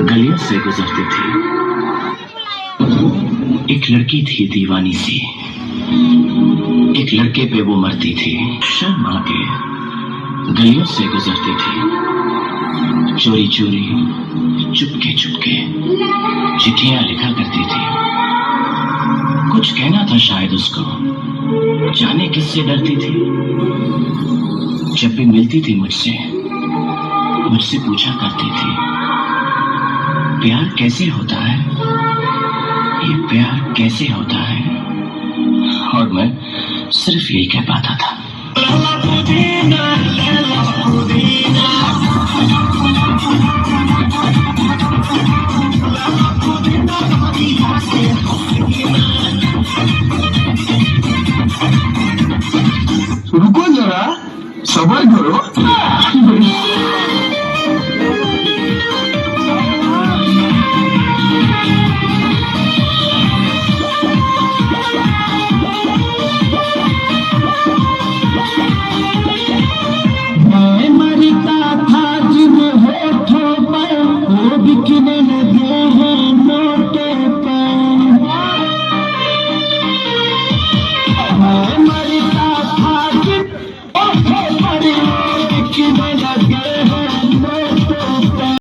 गलियों से गुजरती थी। एक लड़की थी दीवानी सी, एक लड़के पे वो मरती थी। शर्मा के गलियों से गुजरती थी, चोरी चोरी चुपके चुपके चिट्ठियां लिखा करती थी। कुछ कहना था शायद उसको, जाने किससे डरती थी। जब भी मिलती थी मुझसे पूछा करती थी, प्यार कैसे होता है, ये प्यार कैसे होता है। और मैं सिर्फ यही कह पाता था।